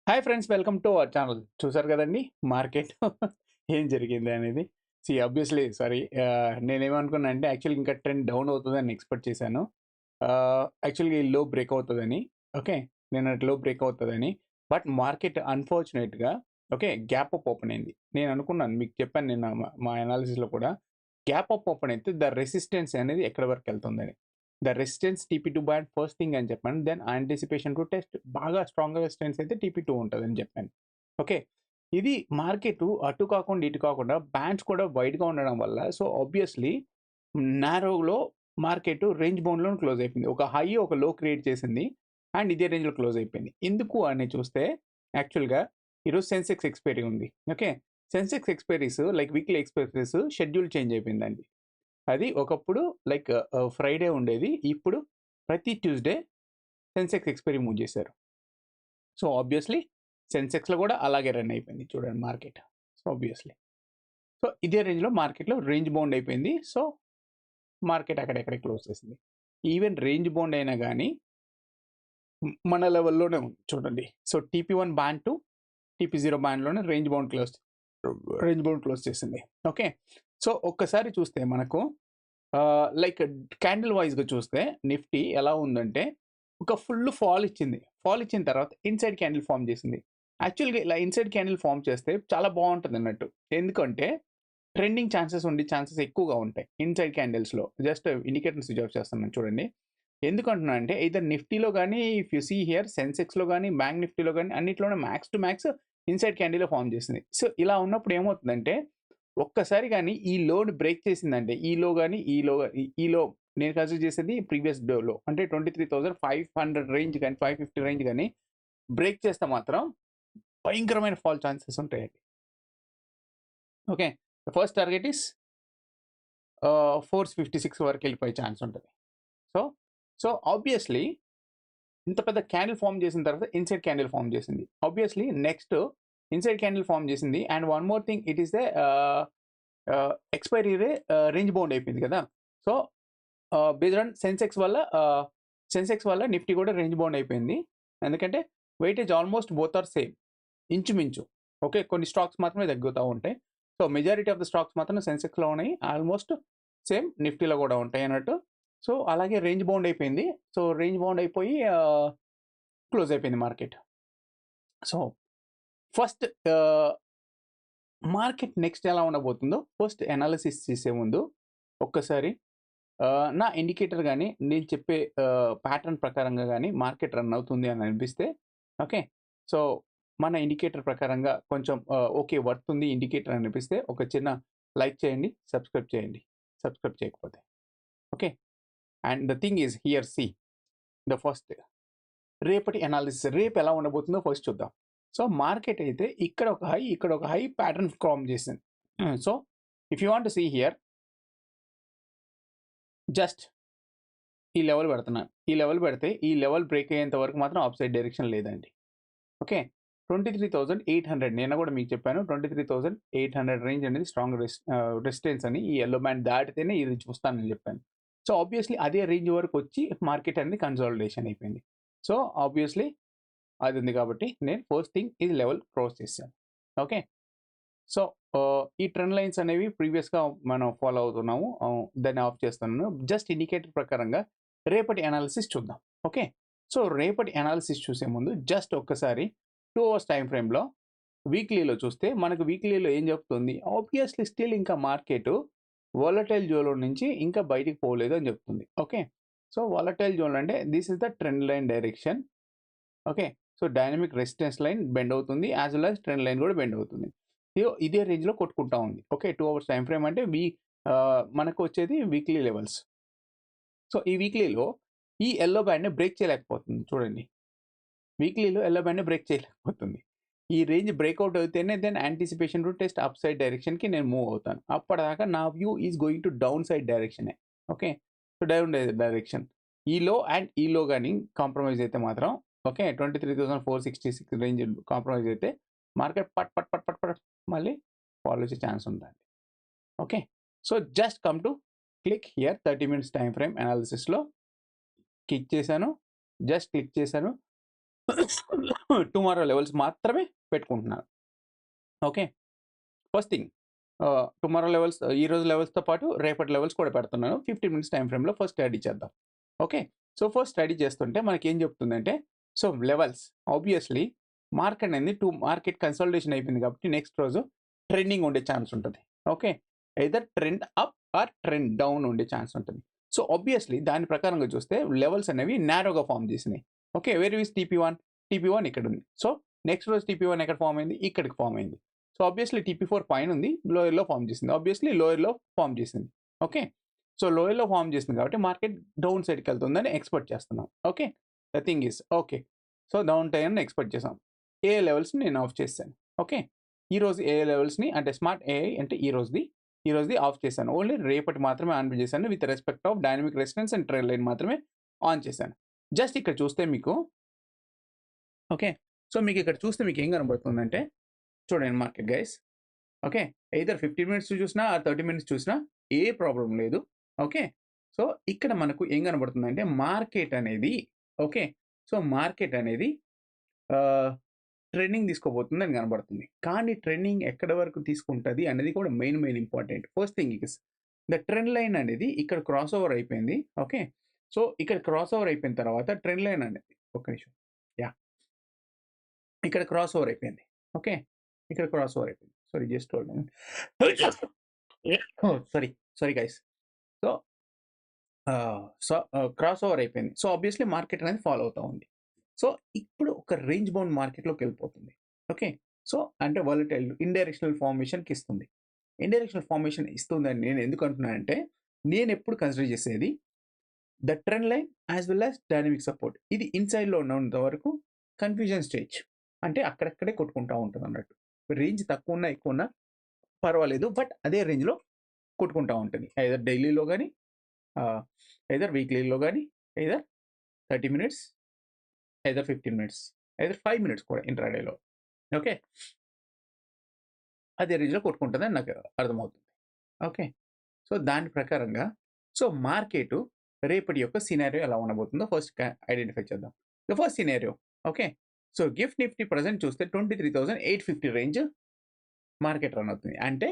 Hi friends, welcome to our channel. చూసారు కదండీ market ఏం జరిగింది అనేది. ఆబ్వియస్లీ సారీ, నేనేమనుకున్నా అంటే యాక్చువల్‌గా ఇంకా ట్రెండ్ డౌన్ అవుతదని ఎక్స్‌పెక్ట్ చేశాను. యాక్చువల్‌గా ఈ లో బ్రేక్ అవుతదని. ఓకే. నిన్నటి లో బ్రేక్ అవుతదని. బట్ మార్కెట్ అన్‌ఫార్చునేట్‌గా ఓకే. గ్యాప్ అప్ ఓపెన్ అయింది. నేను అనుకున్నాను, మీకు చెప్పాను నిన్న మా అనాలిసిస్‌లో కూడా గ్యాప్ అప్ ఓపెన్ అయితే ద రెసిస్టెన్స్ అనేది ఎక్కడి వరకు వెళ్తుందని. The resistance TP2 band first thing అని చెప్పాను. దెన్ యాంటిసిపేషన్ టు టెస్ట్ బాగా స్ట్రాంగ్‌గా రెసిస్టెన్స్ అయితే TP2 ఉంటదని చెప్పాను. ఓకే. ఇది మార్కెట్ అటు కాకుండా ఇటు కాకుండా బ్యాండ్స్ కూడా వైడ్‌గా ఉండడం వల్ల ఆబ్వియస్‌లీ నారోలో మార్కెట్ రేంజ్ బౌండ్‌లో క్లోజ్ అయిపోయింది. ఒక హై, ఒక లో క్రియేట్ చేసింది. అండ్ ఇదే రేంజ్‌లో క్లోజ్ అయిపోయింది. ఎందుకు అని చూస్తే యాక్చువల్‌గా ఈరోజు సెన్సెక్స్ ఎక్స్‌పైరీ ఉంది. Okay. Sensex expiries like weekly expiries schedule change అయిపోయిందండి. అది ఒకప్పుడు లైక్ ఫ్రైడే ఉండేది. ఇప్పుడు ప్రతి ట్యూస్‌డే సెన్సెక్స్ ఎక్స్‌పైరీ మూవ్ చేశారు. ఆబ్వియస్‌లీ సెన్సెక్స్‌లో కూడా అలాగే రన్ అయిపోయింది చూడండి మార్కెట్. ఆబ్వియస్‌లీ. ఇదే రేంజ్‌లో మార్కెట్‌లో రేంజ్ బౌండ్ అయిపోయింది. మార్కెట్ అక్కడెక్కడే క్లోజ్ చేసింది. ఈవెన్ రేంజ్ బౌండ్ అయినా గానీ మన లెవెల్‌లోనే ఉంది చూడండి. TP1 బ్యాండ్ టు TP0 బ్యాండ్‌లోనే రేంజ్ బౌండ్ క్లోజ్ చేసింది. ఓకే. ఒక్కసారి చూస్తే మనకు లైక్ క్యాండిల్ వైస్‌గా చూస్తే నిఫ్టీ ఎలా ఉందంటే ఒక ఫుల్ ఫాల్ ఇచ్చింది. ఫాల్ ఇచ్చిన తర్వాత ఇన్‌సైడ్ క్యాండిల్ ఫార్మ్ చేసింది. యాక్చువల్‌గా ఇలా ఇన్‌సైడ్ క్యాండిల్ ఫార్మ్ చేస్తే చాలా బావుంటదన్నట్టు. ఎందుకంటే ట్రెండింగ్ ఛాన్సెస్ ఎక్కువగా ఉంటాయి ఇన్‌సైడ్ క్యాండిల్స్‌లో. జస్ట్ ఇండికేటర్‌ని స్విచ్ ఆఫ్ చేస్తున్నాను చూడండి. ఎందుకంటున్నా అంటే ఎయిదర్ నిఫ్టీలో గానీ, ఇఫ్ యూ సీ హియర్ సెన్సెక్స్‌లో గానీ, బ్యాంక్ నిఫ్టీలో గానీ అన్నిట్లోనే మాక్స్ టు మాక్స్ ఇన్‌సైడ్ క్యాండిలే ఫార్మ్ చేసింది. ఇలా ఉన్నప్పుడు ఏమవుతుందంటే ఒక్కసారి గాని ఈ లోని బ్రేక్ చేసిందంటే ఈ లో గాని, ఈ లో నేను కన్సిడర్ చేసేది ప్రీవియస్ డోలో అంటే 23,500 రేంజ్ గాని, 550 రేంజ్ గాని బ్రేక్ చేస్తే మాత్రం భయంకరమైన ఫాల్ ఛాన్సెస్ ఉంటాయండి. ఓకే. ఫస్ట్ టార్గెట్ ఈస్ 456 వరకు వెళ్ళిపోయే ఛాన్స్ ఉంటది. సో, ఆబ్వియస్‌లీ ఇంత పెద్ద క్యాండిల్ ఫార్మ్ చేసిన తర్వాత ఇన్‌సైడ్ క్యాండిల్ ఫార్మ్ చేసింది. Obviously next inside candle form చేసింది. And one more thing it is the expiry range bound అయిపోయింది కదా! సో, బేస్డ్ ఆన్ సెన్సెక్స్ వల్ల నిఫ్టీ కూడా రేంజ్ బౌండ్ అయిపోయింది. ఎందుకంటే weightage almost both are same ఇంచుమించు. ఓకే. కొన్ని స్టాక్స్ మాత్రమే తగ్గుతా ఉంటాయి. మెజారిటీ ఆఫ్ ద స్టాక్స్ మాత్రం సెన్సెక్స్‌లో ఉన్నాయి. ఆల్మోస్ట్ సేమ్ నిఫ్టీలో కూడా ఉంటాయి అన్నట్టు. అలాగే రేంజ్ బౌండ్ అయిపోయింది. రేంజ్ బౌండ్ అయిపోయి క్లోజ్ అయిపోయింది మార్కెట్. ఫస్ట్ మార్కెట్ నెక్స్ట్ ఎలా ఉండబోతుందో ఫస్ట్ అనాలిసిస్ చేసే ముందు ఒక్కసారి నా ఇండికేటర్ గాని, నేను చెప్పే ప్యాటర్న్ ప్రకారంగా గాని మార్కెట్ రన్ అవుతుంది అని అనిపిస్తే ఓకే. సో, మన ఇండికేటర్ ప్రకారంగా కొంచెం ఓకే. వర్త్ ఉంది ఇండికేటర్ అనిపిస్తే ఒక చిన్న లైక్ చేయండి, సబ్స్క్రైబ్ చేయండి. సబ్స్క్రైబ్ చేయకపోతే. Okay. And the thing is here the first రేపటి అనాలిసిస్ రేపు ఎలా ఉండబోతుందో ఫస్ట్ చూద్దాం. మార్కెట్ అయితే ఇక్కడ ఒక హై ప్యాటర్న్ ఫార్మ్ చేసింది. If you want to see here just ఈ లెవెల్ పెడుతున్నాను. ఈ లెవెల్ పెడితే ఈ లెవెల్ బ్రేక్ అయ్యేంత వరకు మాత్రం అప్ సైడ్ డైరెక్షన్ లేదండి. ఓకే. 23,800 నిన్న కూడా మీకు చెప్పాను. 23,800 రేంజ్ అనేది స్ట్రాంగ్ రెసిస్టెన్స్ అని ఈ యెల్లో బ్యాండ్ దాటితేనే ఇది చూస్తానని చెప్పాను. ఆబ్వియస్‌లీ అదే రేంజ్ వరకు వచ్చి మార్కెట్ అనేది కన్సాలిడేషన్ అయిపోయింది. ఆబ్వియస్‌లీ అది ఉంది కాబట్టి నేను ఫస్ట్ థింగ్ ఈ లెవెల్ క్రాస్ చేశాను. ఓకే. సో, ఈ ట్రెండ్ లైన్స్ అనేవి ప్రీవియస్‌గా మనం ఫాలో అవుతున్నాము. దాన్ని ఆఫ్ చేస్తున్నాను. జస్ట్ ఇండికేటర్ ప్రకారంగా రేపటి అనాలిసిస్ చూద్దాం. ఓకే. రేపటి అనాలిసిస్ చూసే ముందు జస్ట్ ఒక్కసారి 2 అవర్స్ టైమ్ ఫ్రేమ్‌లో వీక్లీలో చూస్తే మనకు వీక్లీలో ఏం చెప్తుంది? ఆబ్వియస్‌లీ స్టిల్ ఇంకా మార్కెట్ వోలటైల్ జోన్‌లో నుంచి ఇంకా బయటికి పోలేదు అని చెప్తుంది. ఓకే. వోలటైల్ జోన్ అంటే this is the trend line direction. Okay. Dynamic resistance line bend అవుతుంది. As well as trend line కూడా బెండ్ అవుతుంది. ఇదే రేంజ్‌లో కొట్టుకుంటా ఉంది. ఓకే. 2 అవర్స్ టైమ్ ఫ్రేమ్ అంటే మనకు వచ్చేది వీక్లీ లెవెల్స్. ఈ వీక్లీలో ఈ యెల్లో బ్యాండ్‌ని బ్రేక్ చేయలేకపోతుంది చూడండి. వీక్లీలో యెల్లో బ్యాండ్‌ని బ్రేక్ చేయలేకపోతుంది. ఈ రేంజ్ బ్రేక్‌ఔట్ అయితేనే then anticipation to test up side డైరెక్షన్‌కి నేను మూవ్ అవుతాను. అప్పటిదాకా నా view is going to down side డైరెక్షనే. ఓకే. Down direction. ఈ లో గాని కాంప్రమైజ్ అయితే మాత్రం ఓకే. 23,466 రేంజ్ కాంప్రమైజ్ అయితే మార్కెట్ పట్ పట్ పట్ పట్ పట్ మళ్ళీ ఫాల్ వచ్చే ఛాన్స్ ఉందండి. Okay. Just come to click here 30 minutes time frame అనాలిసిస్‌లో క్లిక్ చేశాను. జస్ట్ క్లిక్ చేశాను. టుమారో లెవెల్స్ మాత్రమే పెట్టుకుంటున్నాను. Okay. First thing tomorrow levels ఈరోజు లెవెల్స్‌తో పాటు రేపటి లెవెల్స్ కూడా పెడుతున్నాను. 15 మినిట్స్ టైమ్ ఫ్రేమ్‌లో ఫస్ట్ స్టడీ చేద్దాం. ఓకే. సో, ఫస్ట్ స్టడీ చేస్తుంటే మనకేం చెప్తుందంటే, so, levels obviously market consolidation అయిపోయింది కాబట్టి నెక్స్ట్ రోజు ట్రెండింగ్ ఉండే ఛాన్స్ ఉంటది. Okay. Either trend up or trend down ఉండే ఛాన్స్ ఉంటుంది. సో, ఆబ్వియస్‌లీ దాని ప్రకారంగా చూస్తే లెవెల్స్ అనేవి నారోగా ఫార్మ్ చేసినాయి. Okay. Where is TP one? TP one ఇక్కడ ఉంది. సో, నెక్స్ట్ రోజు టీపీ1 ఎక్కడ ఫార్మ్ అయింది? ఇక్కడికి ఫార్మ్ అయింది. సో, ఆబ్వియస్‌లీ టీపీ4 పైన ఉంది. లోయర్‌లో ఫార్మ్ చేసింది. ఆబ్వియస్‌లీ లోయర్‌లో ఫార్మ్ చేసింది. ఓకే. సో, లోయర్‌లో ఫార్మ్ చేసింది కాబట్టి మార్కెట్ డౌన్ సైడ్‌కి వెళ్తుందని ఎక్స్‌పెక్ట్ చేస్తున్నాం. Okay. The thing is okay. So, down time expect చేసాం. ఏ లెవెల్స్‌ని నేను ఆఫ్ చేశాను. ఓకే. ఈరోజు ఏ లెవెల్స్‌ని అంటే స్మార్ట్ ఏఐ అంటే ఈరోజుది ఆఫ్ చేశాను. ఓన్లీ రేపటి మాత్రమే ఆన్ చేశాను. With respect of dynamic resistance and trend line మాత్రమే ఆన్ చేశాను. జస్ట్ ఇక్కడ చూస్తే మీకు ఓకే. సో, మీకు ఇక్కడ చూస్తే మీకు ఏం కనబడుతుందంటే చూడండి market guys. Okay. Either 15 minutes చూసినా, 30 మినిట్స్ చూసినా ఏ ప్రాబ్లమ్ లేదు. ఓకే. సో, ఇక్కడ మనకు ఏం కనబడుతుందంటే మార్కెట్ అనేది ఓకే. సో, మార్కెట్ అనేది ట్రెండింగ్ తీసుకోబోతుందని కనబడుతుంది. కానీ ట్రెండింగ్ ఎక్కడి వరకు తీసుకుంటది అనేది కూడా main important. First thing is the trend line అనేది ఇక్కడ క్రాస్ ఓవర్ అయిపోయింది. ఓకే. సో, ఇక్కడ క్రాస్ ఓవర్ అయిపోయిన తర్వాత ట్రెండ్ లైన్ అనేది ఒక్క నిమిషం. యాహ్! ఇక్కడ క్రాస్ ఓవర్ అయిపోయింది. ఓకే. ఇక్కడ క్రాస్ ఓవర్ అయిపోయింది. Sorry just hold on. Sorry guys. So, cross over అయిపోయింది. సో, ఆబ్వియస్‌లీ మార్కెట్ అనేది ఫాలో అవుతా ఉంది. సో, ఇప్పుడు ఒక రేంజ్ బౌండ్ మార్కెట్‌లోకి వెళ్ళిపోతుంది. ఓకే. సో, అంటే వాలటైల్ ఇండైరెక్షనల్ ఫార్మేషన్‌కి ఇస్తుంది. ఇండైరెక్షనల్ ఫార్మేషన్ ఇస్తుందని నేను ఎందుకు అంటున్నానంటే, నేను ఎప్పుడు కన్సిడర్ చేసేది the trend line as well as dynamic support. ఇది ఇన్‌సైడ్‌లో ఉన్నంత వరకు కన్‌ఫ్యూజన్ స్టేజ్. అంటే అక్కడక్కడే కొట్టుకుంటా ఉంటదన్నట్టు. రేంజ్ తక్కువ ఉన్నా, ఎక్కువ ఉన్నా పర్వాలేదు. బట్ అదే రేంజ్‌లో కొట్టుకుంటా ఉంటుంది. ఐదర్ డైలీలో గాని, ఐదర్ వీక్లీలో గాని, either 30 minutes, either 15 minutes, either 5 minutes కూడా ఇంట్రాడేలో. ఓకే. అదే రేంజ్‌లో కొట్టుకుంటదని నాకు అర్థమవుతుంది. ఓకే. సో, దాని ప్రకారంగా సో, మార్కెటు రేపటి యొక్క సినారియో ఎలా ఉండబోతుందో ఫస్ట్ ఐడెంటిఫై చేద్దాం. The first scenario okay. So, gift Nifty present చూస్తే 23,850 రేంజ్ మార్కెట్ రన్ అవుతుంది. అంటే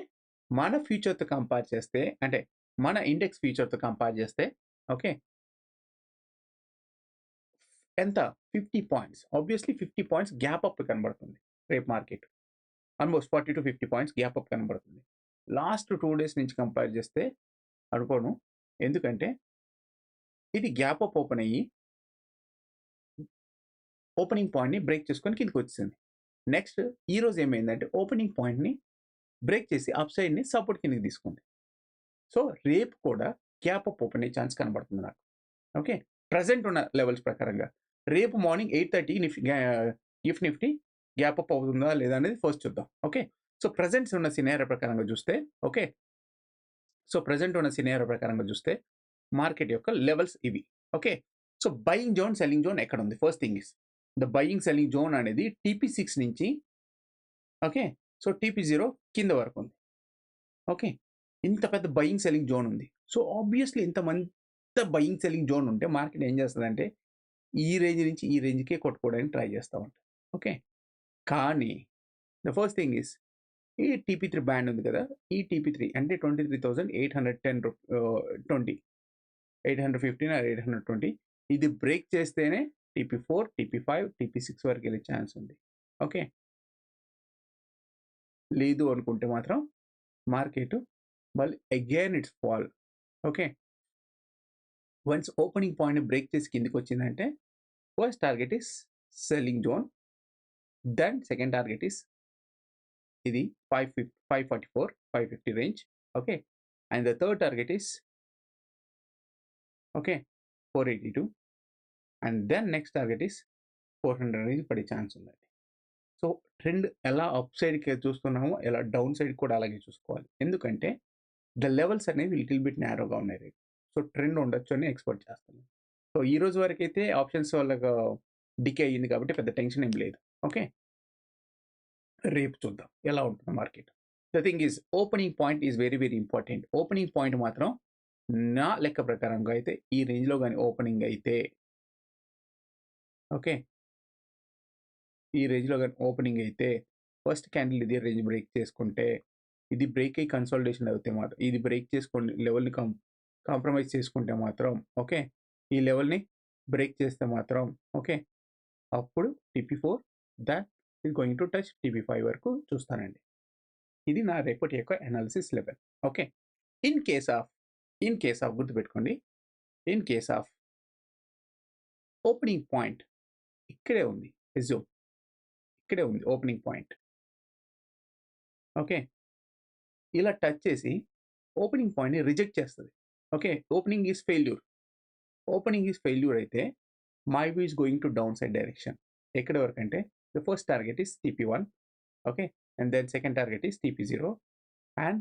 మన ఫ్యూచర్‌తో కంపేర్ చేస్తే అంటే మన ఇండెక్స్ ఫ్యూచర్‌తో కంపేర్ చేస్తే ఓకే. ఎంత 50 points. Obviously 50 points gap up కనబడుతుంది రేపు market. Almost 40-50 points gap up కనబడుతుంది. లాస్ట్ 2 డేస్ నుంచి కంపేర్ చేస్తే అనుకోను. ఎందుకంటే ఇది గ్యాప్ అప్ ఓపెన్ అయ్యి ఓపెనింగ్ పాయింట్‌ని బ్రేక్ చేసుకొని కిందకొచ్చేసింది. నెక్స్ట్ ఈరోజు ఏమైందంటే ఓపెనింగ్ పాయింట్‌ని బ్రేక్ చేసి అప్ సైడ్‌ని సపోర్ట్ కిందకి తీసుకుంది. సో, రేపు కూడా గ్యాప్ అప్ ఓపెన్ అయ్యే ఛాన్స్ కనబడుతుంది నాకు. ఓకే. ప్రెజెంట్ ఉన్న లెవెల్స్ ప్రకారంగా. రేపు morning 8:30 Gift Nifty gap up అవుతుందా లేదా అనేది ఫస్ట్ చూద్దాం. ఓకే. సో, ప్రెజెంట్స్ ఉన్న సినారియో ప్రకారంగా చూస్తే ఓకే. సో, ప్రెజెంట్ ఉన్న సినారియో ప్రకారంగా చూస్తే మార్కెట్ యొక్క లెవెల్స్ ఇవి. Okay. So, buying zone, selling zone ఎక్కడుంది? First thing is the buying selling zone అనేది టీపీ6 నుంచి ఓకే. సో, టీపీ0 కింద వరకు ఉంది. ఓకే. ఇంత పెద్ద బయింగ్ సెల్లింగ్ జోన్ ఉంది. సో, ఆబ్వియస్‌లీ ఇంత బయింగ్ సెల్లింగ్ జోన్ ఉంటే మార్కెట్ ఏం చేస్తదంటే ఈ రేంజ్ నుంచి ఈ రేంజ్‌కే కొట్టుకోవడానికి ట్రై చేస్తా ఉంటది. ఓకే. కానీ ద ఫస్ట్ థింగ్ ఈస్ ఈ టీపీ3 బ్యాండ్ ఉంది కదా! ఈ టీపీ3 అంటే 23,810 20 815 ఆర్ 820 ఇది బ్రేక్ చేస్తేనే టీపీ4, టీపీ5, టీపీ6 వరకు వెళ్ళే ఛాన్స్ ఉంది. ఓకే. లేదు అనుకుంటే మాత్రం మార్కెట్ మళ్ళీ again it's fall. Okay. Once opening పాయింట్‌ని బ్రేక్ చేసి కిందకొచ్చిందంటే first target is selling zone. Then second target is ఇది 544, 550 range. Okay. And the third target is okay 482 and then next target is 400 range పడే chance ఉందండి. So, trend ఎలా up సైడ్‌కి చూస్తున్నామో ఎలా డౌన్ సైడ్ కూడా అలాగే చూసుకోవాలి. ఎందుకంటే ద లెవెల్స్ అనేవి లిటిల్ బిట్ నారోగా ఉన్నాయి రేపు. సో, ట్రెండ్ ఉండొచ్చు అని ఎక్స్‌పెక్ట్ చేస్తున్నాను. సో, ఈ రోజు వరకైతే ఆప్షన్స్ వాళ్ళకు డికే అయ్యింది కాబట్టి పెద్ద టెన్షన్ ఏం లేదు. ఓకే. రేపు చూద్దాం ఎలా ఉంటుందో market. The thing is opening point is very important. Opening point మాత్రం నా లెక్క ప్రకారంగా అయితే ఈ రేంజ్‌లో గాని ఓపెనింగ్ అయితే ఓకే. ఈ రేంజ్లో కానీ ఓపెనింగ్ అయితే ఫస్ట్ క్యాండిల్ ఇదే రేంజ్ బ్రేక్ చేసుకుంటే, ఇది బ్రేక్ అయ్యి కన్సాలిడేషన్ అవుతే మాత్రం, ఇది బ్రేక్ చేసుకోండి లెవెల్ని కాంప్రమైజ్ చేసుకుంటే మాత్రం ఓకే, ఈ లెవెల్ని బ్రేక్ చేస్తే మాత్రం ఓకే, అప్పుడు TP4 that is going to touch TP5 వరకు చూస్తానండి. ఇది నా రేపటి యొక్క analysis level. Okay, in case of గుర్తుపెట్టుకోండి, in case of opening point ఇక్కడే ఉంది, అస్యూమ్ ఇక్కడే ఉంది ఓపెనింగ్ పాయింట్. ఓకే, ఇలా టచ్ చేసి ఓపెనింగ్ పాయింట్ని రిజెక్ట్ చేస్తుంది. ఓకే, ఓపెనింగ్ ఈజ్ ఫెయిల్యూర్ అయితే my view is going to down side direction. ఎక్కడి వరకు అంటే the first target is TP1, okay, and then second target is TP0 and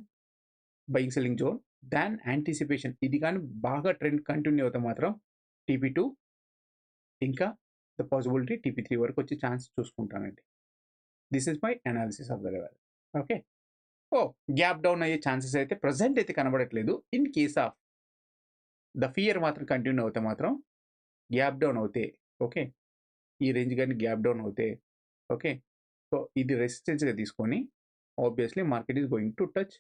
buying selling zone. Than anticipation, ఇది కానీ బాగా trend continue అవుతే మాత్రం TP2, ఇంకా ద పాసిబిలిటీ TP3 వరకు వచ్చే ఛాన్స్ చూసుకుంటానండి. This is my analysis of the level. Okay, gap down అయ్యే ఛాన్సెస్ అయితే ప్రజెంట్ అయితే కనబడట్లేదు. In case of the fear మాత్రం కంటిన్యూ అవుతే మాత్రం గ్యాప్ డౌన్ అవుతే, ఓకే, ఈ రేంజ్ కానీ గ్యాప్ డౌన్ అవుతే ఓకే, సో ఇది రెసిస్టెన్స్గా తీసుకొని obviously market is going to touch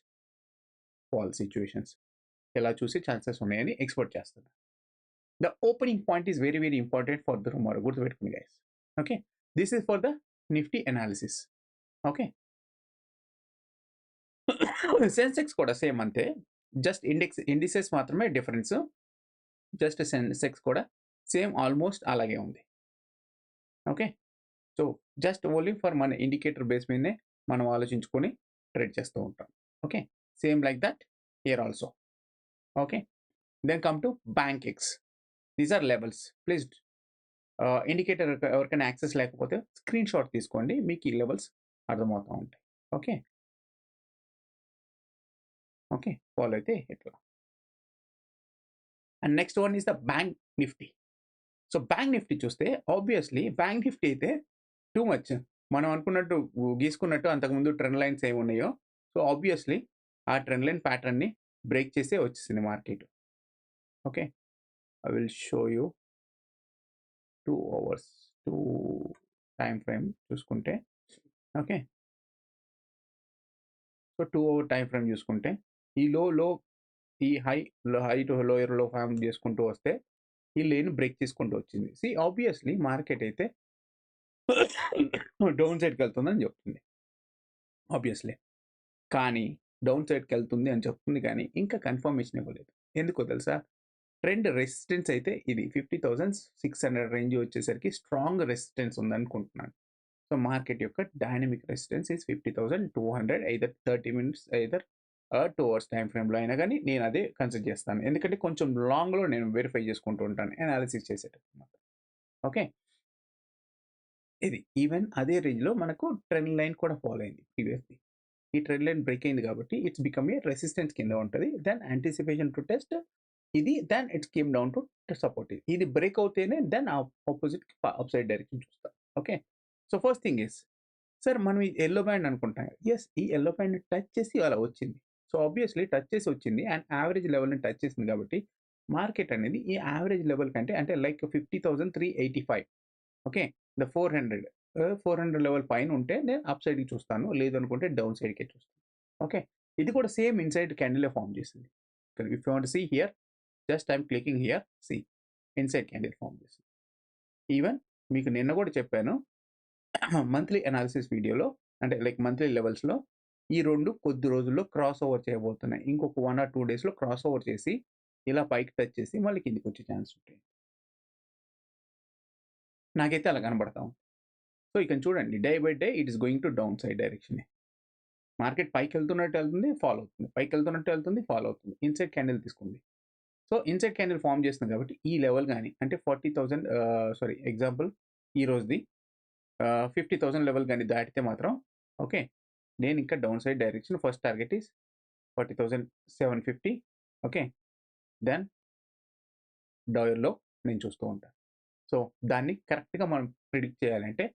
fall situations. ఎలా చూసి ఛాన్సెస్ ఉన్నాయని ఎక్స్పెక్ట్ చేస్తున్నాను. The opening point is very very important for the tomorrow, గుర్తుపెట్టుకుని guys. Okay, this is for the Nifty analysis. Okay, Sensex కూడా సేమ్ అంతే, జస్ట్ ఇండిసెస్ మాత్రమే difference. Just Sensex కూడా same almost అలాగే ఉంది. Okay, so just only for మన indicator base మీదనే మనం ఆలోచించుకొని ట్రేడ్ చేస్తూ ఉంటాం. Okay, same like that here also. Okay, then come to Bankex. These are levels. Please indicator ఎవరికైనా యాక్సెస్ లేకపోతే స్క్రీన్ షాట్ తీసుకోండి, మీకు ఈ లెవెల్స్ అర్థమవుతూ ఉంటాయి. ఓకే, ఓకే, ఫాలో అయితే ఇట్లా. And next one is the Bank Nifty. So Bank Nifty చూస్తే ఆబ్వియస్లీ బ్యాంక్ నిఫ్టీ అయితే టూ మచ్ మనం అనుకున్నట్టు గీసుకున్నట్టు అంతకుముందు ట్రెండ్ లైన్స్ ఏమి ఉన్నాయో, సో ఆబ్వియస్లీ ఆ ట్రెండ్ లైన్ ప్యాటర్న్ని బ్రేక్ చేసే వచ్చేసింది market. Okay, I will show you 2 hours 2 time frame చూసుకుంటే. Okay, so 2 hour time frame చూసుకుంటే ఈ ఈ high to lower low form చేసుకుంటూ వస్తే ఈ లేన్ బ్రేక్ చేసుకుంటూ వచ్చింది. సి ఆబ్వియస్లీ మార్కెట్ అయితే డౌన్ సైడ్కి వెళ్తుందని చెప్తుంది ఆబ్వియస్లీ, కానీ డౌన్ సైడ్కి వెళ్తుంది అని చెప్తుంది కానీ ఇంకా కన్ఫర్మేషన్ ఇవ్వలేదు. ఎందుకో తెలుసా, ట్రెండ్ రెసిస్టెన్స్ అయితే ఇది 50,600 రేంజ్ వచ్చేసరికి స్ట్రాంగ్ రెసిస్టెన్స్ ఉందనుకుంటున్నాను. సో మార్కెట్ యొక్క dynamic resistance is 50,200, either 30 minutes either 2 hours time ఫ్రేమ్లో అయినా కానీ నేను అదే కన్సిడర్ చేస్తాను. ఎందుకంటే కొంచెం లాంగ్లో నేను వెరిఫై చేసుకుంటూ ఉంటాను అనాలిసిస్ చేసేటప్పుడు. ఓకే, ఇది ఈవెన్ అదే రేంజ్లో మనకు ట్రెండ్ లైన్ కూడా ఫాలో అయింది ప్రీవియస్లీ. ఈ ట్రెండ్ లైన్ బ్రేక్ అయింది కాబట్టి ఇట్స్ బికమ్ ఏ రెసిస్టెన్స్ కింద ఉంటుంది. దెన్ యాంటిసిపేషన్ టు టెస్ట్ ఇది, then it's came down to support. ఇది బ్రేక్ అవుతేనే then opposite up side direction చూస్తాం. Okay, so first thing is, sir మనం ఈ ఎల్లో బ్యాండ్ అనుకుంటాం. ఎస్, ఈ ఎల్లో బ్యాండ్ టచ్ చేసి అలా వచ్చింది. సో ఆబ్వియస్లీ టచ్ చేసి వచ్చింది అండ్ యావరేజ్ లెవెల్ని టచ్ చేసింది కాబట్టి మార్కెట్ అనేది ఈ యావరేజ్ లెవెల్ కంటే అంటే లైక్ 50,385, ఓకే, ద 400 లెవెల్ పైన ఉంటే నేను అప్ సైడ్కి చూస్తాను, లేదనుకుంటే డౌన్ సైడ్కే చూస్తాను. ఓకే, ఇది కూడా సేమ్ ఇన్సైడ్ క్యాండిల్ ఫామ్ చేసింది. If you want see here, just I'm clicking here, see inside candle form చేసింది. ఈవెన్ మీకు నిన్న కూడా చెప్పాను మంత్లీ అనాలిసిస్ వీడియోలో, అంటే లైక్ మంత్లీ లెవెల్స్లో ఈ రెండు కొద్ది రోజుల్లో క్రాస్ ఓవర్ చేయబోతున్నాయి. ఇంకొక 1 or 2 daysలో క్రాస్ ఓవర్ చేసి ఇలా పైకి టచ్ చేసి మళ్ళీ కిందికి వచ్చే ఛాన్స్ ఉంటాయి. నాకైతే అలా కనబడతాం. సో ఇక చూడండి, day by day it is going to down side direction. Market పైకి వెళ్తున్నట్టు వెళ్తుంది, ఫాలో అవుతుంది, పైకి వెళ్తున్నట్టు వెళ్తుంది, ఫాలో అవుతుంది. ఇన్సైడ్ క్యాండిల్ తీసుకుంది. సో ఇన్సైడ్ క్యాండిల్ ఫామ్ చేస్తుంది కాబట్టి ఈ లెవెల్ కానీ అంటే 40,000 సారీ ఎగ్జాంపుల్ ఈ రోజుది 50,000 లెవెల్ కానీ దాటితే మాత్రం ఓకే, నేను ఇంకా down side direction first target is 40,750. Okay, then డాలర్లో నేను చూస్తూ ఉంటాను. సో దాన్ని కరెక్ట్గా మనం ప్రిడిక్ట్ చేయాలంటే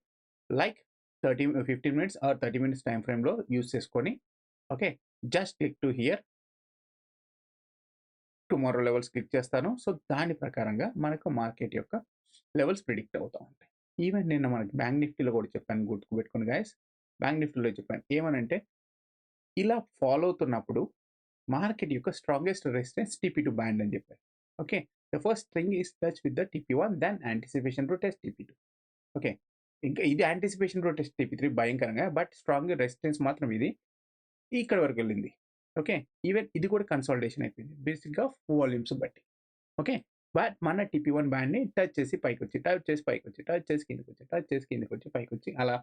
like 15 minutes or 30 minutes time ఫ్రేమ్లో యూస్ చేసుకొని okay, just click to here, tomorrow levels click చేస్తాను. సో దాని ప్రకారంగా మనకు మార్కెట్ యొక్క లెవెల్స్ ప్రిడిక్ట్ అవుతూ ఉంటాయి. ఈవెన్ నిన్న మనకి బ్యాంక్ నిఫ్టీలో కూడా చెప్పాను, గుర్తుపెట్టుకోండి గైస్. బ్యాంక్ నిఫ్టీలో చెప్పాను ఏమనంటే, ఇలా ఫాలో అవుతున్నప్పుడు మార్కెట్ యొక్క స్ట్రాంగెస్ట్ రెసిస్టెన్స్ TP2 బ్యాండ్ అని చెప్పారు. Okay, the first thing is touch with the TP1, then anticipation to test TP2. Okay, ఇంకా ఇది యాంటిసిపేషన్ టు టెస్ట్ TP3 భయంకరంగా, బట్ స్ట్రాంగ్ రెసిస్టెన్స్ మాత్రం ఇది ఇక్కడ వరకు వెళ్ళింది. ఓకే, ఈవెన్ ఇది కూడా కన్సాలిడేషన్ అయిపోయింది బేసిక్గా వాల్యూమ్స్ బట్టి. ఓకే, బట్ మన TP1 బ్యాండ్ని టచ్ చేసి పైకి వచ్చి, టచ్ చేసి పైకి వచ్చి, టచ్ చేసి కిందకి వచ్చి, టచ్ చేసి కిందకి వచ్చి, పైకి వచ్చి, అలా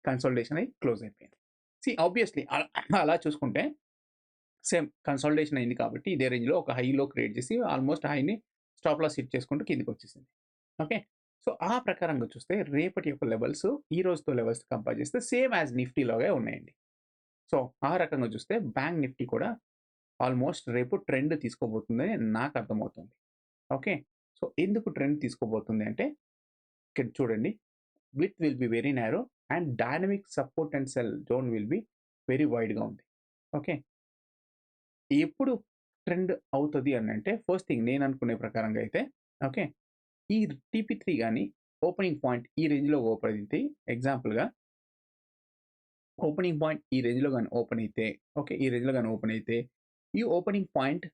కన్సాలిడేషన్ అయి క్లోజ్ అయిపోయింది. ఆబ్వియస్లీ అలా చూసుకుంటే సేమ్ కన్సాలిడేషన్ అయింది కాబట్టి ఇదే రేంజ్లో ఒక హైలో క్రియేట్ చేసి ఆల్మోస్ట్ హైని స్టాప్ లాస్ హిట్ చేసుకుంటూ కిందకి వచ్చేసింది. ఓకే, సో ఆ ప్రకారంగా చూస్తే రేపటి యొక్క లెవెల్స్ ఈ రోజుతో లెవెల్స్ కంపేర్ చేస్తే సేమ్ యాజ్ నిఫ్టీలోగా ఉన్నాయండి. సో ఆ రకంగా చూస్తే బ్యాంక్ నిఫ్టీ కూడా ఆల్మోస్ట్ రేపు ట్రెండ్ తీసుకోబోతుందని నాకు అర్థమవుతుంది. ఓకే, సో ఎందుకు ట్రెండ్ తీసుకోబోతుంది అంటే, ఇక్కడ చూడండి, with will be very narrow and dynamic support and cell zone will be very వైడ్గా ఉంది. ఓకే, ఎప్పుడు ట్రెండ్ అవుతుంది అని అంటే, ఫస్ట్ థింగ్ నేను అనుకునే ప్రకారంగా అయితే, ఓకే, ఈ TP3 కానీ ఓపెనింగ్ పాయింట్ ఈ రేంజ్లో ఓపెన్ అయితే, ఎగ్జాంపుల్గా ఓపెనింగ్ పాయింట్ ఈ రేంజ్లో కానీ ఓపెన్ అయితే, ఓకే, ఈ రేంజ్లో కానీ ఓపెన్ అయితే, ఈ ఓపెనింగ్ పాయింట్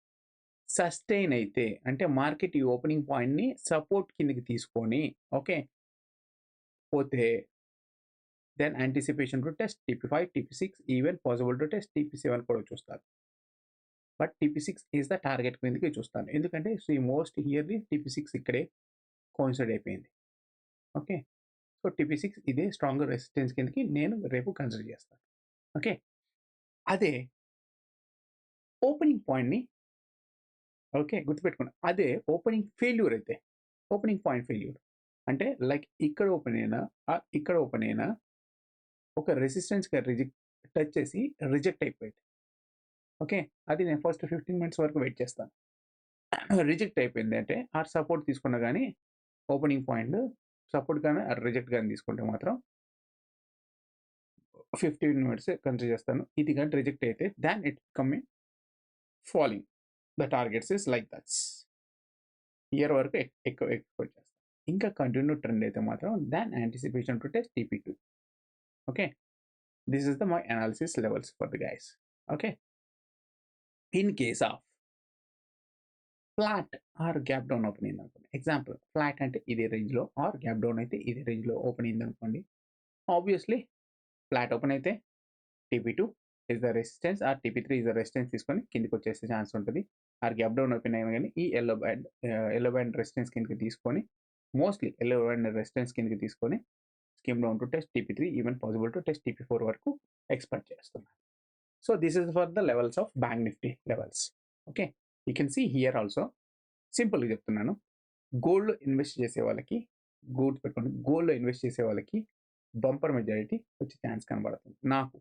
సస్టైన్ అయితే, అంటే మార్కెట్ ఈ ఓపెనింగ్ పాయింట్ని సపోర్ట్ కిందకి తీసుకొని, ఓకే, పోతే then anticipation to test TP5, TP6, even possible to test TP7 కూడా చూస్తారు. But TP6 is the target కిందకి చూస్తాను, ఎందుకంటే మోస్ట్ ఇయర్లీ TP6 ఇక్కడే కోయిన్సైడ్ అయిపోయింది. ఓకే, సో TP6 ఇదే స్ట్రాంగ్ రెసిస్టెన్స్ కిందకి నేను రేపు కన్సిడర్ చేస్తాను. ఓకే, అదే ఓపెనింగ్ పాయింట్ని, ఓకే, గుర్తుపెట్టుకున్నా, అదే ఓపెనింగ్ ఫెయిల్యూర్ అయితే, ఓపెనింగ్ పాయింట్ ఫెయిల్యూర్ అంటే లైక్ ఇక్కడ ఓపెన్ అయినా ఇక్కడ ఓపెన్ అయినా ఒక రెసిస్టెన్స్గా టచ్ చేసి రిజెక్ట్ అయిపోయింది. ఓకే, అది నేను ఫస్ట్ 15 మినిట్స్ వరకు వెయిట్ చేస్తాను. రిజెక్ట్ అయిపోయింది అంటే సపోర్ట్ తీసుకున్నా కానీ ఓపెనింగ్ పాయింట్ సపోర్ట్ కానీ రిజెక్ట్ కానీ తీసుకుంటే మాత్రం 15 మినిట్స్ కన్సిడర్ చేస్తాను. ఇది కానీ రిజెక్ట్ అయితే then it coming falling, the targets is like that's year వరకు ఎక్కువ చేస్తాను. ఇంకా కంటిన్యూ ట్రెండ్ అయితే మాత్రం then anticipation to test TP2. Okay, this is the my analysis levels for the guys. Okay, in case of flat or gap down open అయింది అనుకోండి, example flat అంటే ఇదే రేంజ్లో, ఆర్ గ్యాప్ డౌన్ అయితే ఇదే రేంజ్లో ఓపెన్ అయింది అనుకోండి, ఆబ్వియస్లీ ఫ్లాట్ ఓపెన్ అయితే TP2 is the resistance, or TP3 is the resistance తీసుకొని కిందికి వచ్చేసే ఛాన్స్ ఉంటుంది. ఆర్ గ్యాప్ డౌన్ ఓపెన్ అయినా కానీ ఈ ఎల్లో బ్యాండ్ రెసిస్టెన్స్ కిందకి తీసుకొని, మోస్ట్లీ ఎల్లో బ్యాండ్ రెసిస్టెన్స్ కిందకి తీసుకొని skim down to test TP3, even possible to test TP4 వరకు ఎక్స్పెక్ట్ చేస్తున్నాను. So this is for the levels of bank Nifty levels. Okay, you can see here also, సింపుల్గా చెప్తున్నాను, గోల్డ్లో invest చేసే వాళ్ళకి gold పెట్టుకోండి, గోల్డ్లో ఇన్వెస్ట్ చేసే వాళ్ళకి బంపర్ మెజారిటీ వచ్చే ఛాన్స్ కనబడుతుంది నాకు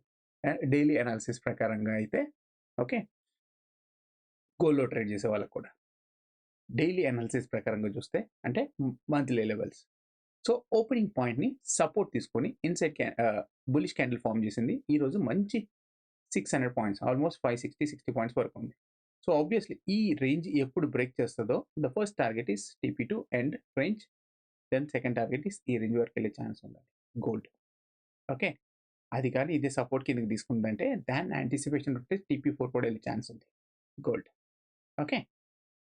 డైలీ అనాలిసిస్ ప్రకారంగా అయితే. ఓకే, గోల్డ్లో ట్రేడ్ చేసే వాళ్ళకి కూడా డైలీ అనాలిసిస్ ప్రకారంగా చూస్తే అంటే మంత్లీ లెవెల్స్. సో ఓపెనింగ్ పాయింట్ని సపోర్ట్ తీసుకొని ఇన్సైడ్ బులిష్ క్యాండిల్ ఫామ్ చేసింది ఈరోజు, మంచి 600 పాయింట్స్, ఆల్మోస్ట్ 560 పాయింట్స్ వరకు ఉంది. సో ఆబ్వియస్లీ ఈ రేంజ్ ఎప్పుడు బ్రేక్ చేస్తుందో, the first target is TP2 and range, then second target is ఈ రేంజ్ వరకు వెళ్ళే ఛాన్స్ ఉండాలి గోల్డ్. ఓకే, అది కానీ ఇదే సపోర్ట్ కిందకి తీసుకుందంటే దాని యాంటిసిపేషన్ ఉంటే TP4 కూడా వెళ్ళే ఛాన్స్ ఉంది గోల్డ్. ఓకే,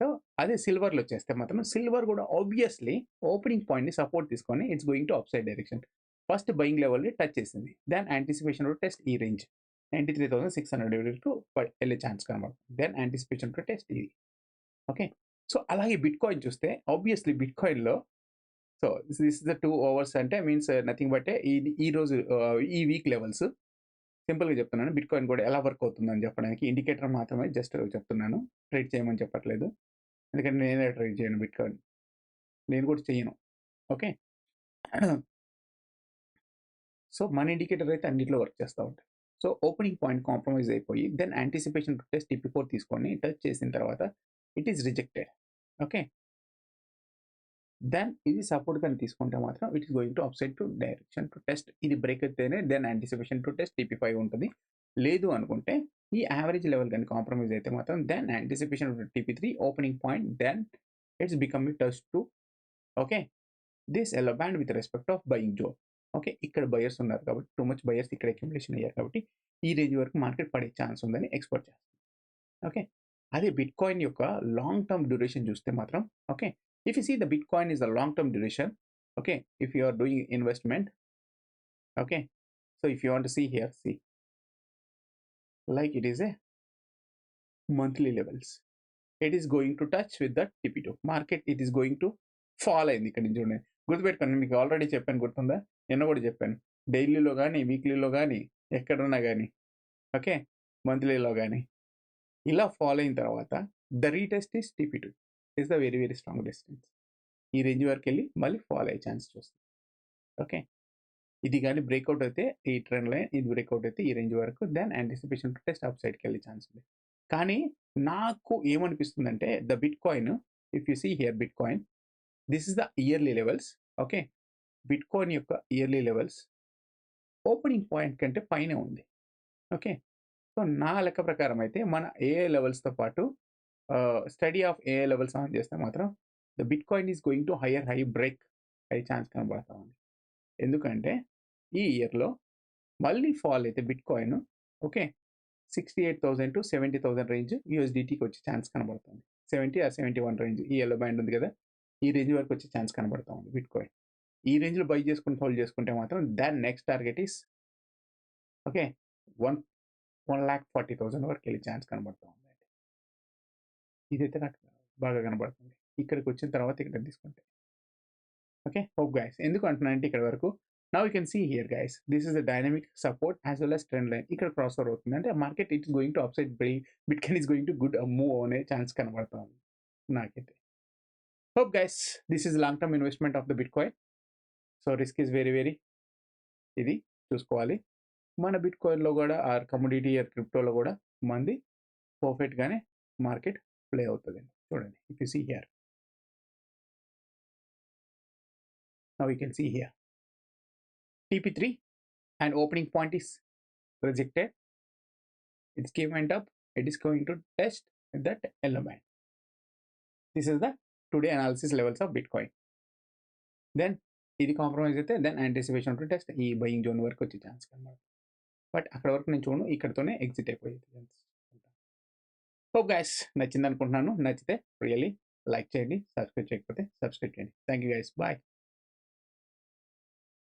సో అదే సిల్వర్లో వచ్చేస్తే మాత్రం సిల్వర్ కూడా ఆబ్వియస్లీ ఓపెనింగ్ పాయింట్ని సపోర్ట్ తీసుకొని it's going to up side direction, first buying లెవెల్ని టచ్ చేసింది, దాని యాంటిసిపేషన్ టెస్ట్ ఈ రేంజ్ 93,600 వెళ్ళే ఛాన్స్ కనబడుతుంది, దెన్ యాంటిసిపేషన్ టు టెస్ట్ ఇది. ఓకే, సో అలాగే బిట్ కాయిన్ చూస్తే ఆబ్వియస్లీ బిట్ కాయిన్లో, so this is the 2 hours అంటే మీన్స్ నథింగ్ బట్ ఈ రోజు ఈ వీక్ లెవెల్స్. సింపుల్గా చెప్తున్నాను, బిట్ కాయిన్ కూడా ఎలా వర్క్ అవుతుందని చెప్పడానికి ఇండికేటర్ మాత్రమే జస్ట్ చెప్తున్నాను, ట్రేడ్ చేయమని చెప్పట్లేదు, ఎందుకంటే నేనే ట్రేడ్ చేయను బిట్ కాయిన్, నేను కూడా చేయను. ఓకే, సో మన ఇండికేటర్ అయితే అన్నింటిలో వర్క్ చేస్తూ ఉంటాయి. సో ఓపెనింగ్ పాయింట్ కాంప్రమైజ్ అయిపోయి then anticipation to test TP4 తీసుకొని టచ్ చేసిన తర్వాత it is rejected. Okay, then ఇది సపోర్ట్ కానీ తీసుకుంటే మాత్రం it is going to up side to direction to test, ఇది బ్రేక్ అయితేనే then anticipation to test TP5 ఉంటుంది. లేదు అనుకుంటే ఈ యావరేజ్ లెవెల్ కానీ కాంప్రమైజ్ అయితే మాత్రం then anticipation to TP3 opening point, then it's become touch to, okay, this yellow band with respect of buying zone. Okay, ఇక్కడ బయర్స్ ఉన్నారు కాబట్టి టూ మచ్ బయర్స్ ఇక్కడ అక్యుములేషన్ అయ్యారు కాబట్టి ఈ రేంజ్ వరకు మార్కెట్ పడే ఛాన్స్ ఉందని ఎక్స్పెక్ట్ చేస్తాం. ఓకే, అదే బిట్ కాయిన్ యొక్క లాంగ్ టర్మ్ డ్యూరేషన్ చూస్తే మాత్రం okay, if you see the Bitcoin is the long term duration, okay, if you are doing investment, okay, so if you want to see here, see, like it is a monthly levels, it is going to touch with the TP2 market, it is going to fall అయింది ఇక్కడ నుంచి చూడండి. గుర్తుపెట్టుకోండి, మీకు already చెప్పాను, గుర్తుందా, నిన్న కూడా చెప్పాను, డైలీలో కానీ వీక్లీలో కానీ ఎక్కడున్నా కానీ ఓకే, మంత్లీలో కానీ ఇలా ఫాలో అయిన తర్వాత the retest is TP2 is the very very strong distance. ఈ రేంజ్ వరకు వెళ్ళి మళ్ళీ ఫాలో అయ్యే ఛాన్స్ చూస్తుంది. ఓకే, ఇది కానీ బ్రేక్అవుట్ అయితే ఈ ట్రెండ్ లైన్, ఇది బ్రేక్అవుట్ అయితే ఈ రేంజ్ వరకు, then anticipation to test up సైడ్కి వెళ్ళే ఛాన్స్ ఉంది. కానీ నాకు ఏమనిపిస్తుందంటే the bitcoin, if you see here bitcoin, this is the yearly levels. Okay, bit coin యొక్క ఇయర్లీ లెవెల్స్ ఓపెనింగ్ పాయింట్ కంటే పైనే ఉంది. ఓకే, సో నా లెక్క ప్రకారం అయితే మన ఏఐ లెవెల్స్తో పాటు study of AI levels on చేస్తే మాత్రం the bitcoin is going to higher high break అయ్యే ఛాన్స్ కనబడతా ఉంది. ఎందుకంటే ఈ ఇయర్లో మళ్ళీ ఫాల్ అయితే bitcoin okay 68,000 to 70,000 range యూఎస్డిటీకి వచ్చే ఛాన్స్ కనబడుతుంది. 70 ఆర్ 71 రేంజ్, ఈ ఎల్లో బ్యాండ్ ఉంది కదా, ఈ రేంజ్ వరకు వచ్చే ఛాన్స్ కనబడతా ఉంది బిట్ కాయిన్. ఈ రేంజ్లో బై చేసుకుని హోల్డ్ చేసుకుంటే మాత్రం దాని నెక్స్ట్ టార్గెట్ ఈస్ ఓకే 1,40,000 వరకు వెళ్ళే ఛాన్స్ కనబడతా ఉంది. ఇదైతే నాకు బాగా కనబడుతుంది. ఇక్కడికి వచ్చిన తర్వాత ఇక్కడ తీసుకుంటే ఓకే. హోప్ గైస్, ఎందుకు అంటున్నానంటే ఇక్కడ వరకు now you can see here guys, this is the dynamic support as well as trend line. ఇక్కడ క్రాస్ ఓవర్ అవుతుంది అంటే market it is going to up side Bitcoin is going to good move అనే chance కనబడతా ఉంది నాకైతే. Hope guys, this is long term investment of the Bitcoin. So risk is very very ఇది చూసుకోవాలి. మన bit కాయిన్లో కూడా are commodity are క్రిప్టోలో కూడా మంది పర్ఫెక్ట్గానే మార్కెట్ ప్లే అవుతుంది. చూడండి, if you see here, now you can see here TP3 and opening point is rejected, it's went up, it is going to test that element. This is the today analysis levels of Bitcoin. Then ఇది compromise అయితే then anticipation to test ఈ buying zone వరకు వచ్చే chance కనమాట. But అక్కడ వరకు నేను చూడను, ఇక్కడతోనే ఎగ్జిట్ అయిపోయింది. హోప్ గైస్ నచ్చింది అనుకుంటున్నాను. నచ్చితే రియల్లీ లైక్ చేయండి, సబ్స్క్రైబ్ చేయకపోతే సబ్స్క్రైబ్ చేయండి. Thank you guys, bye.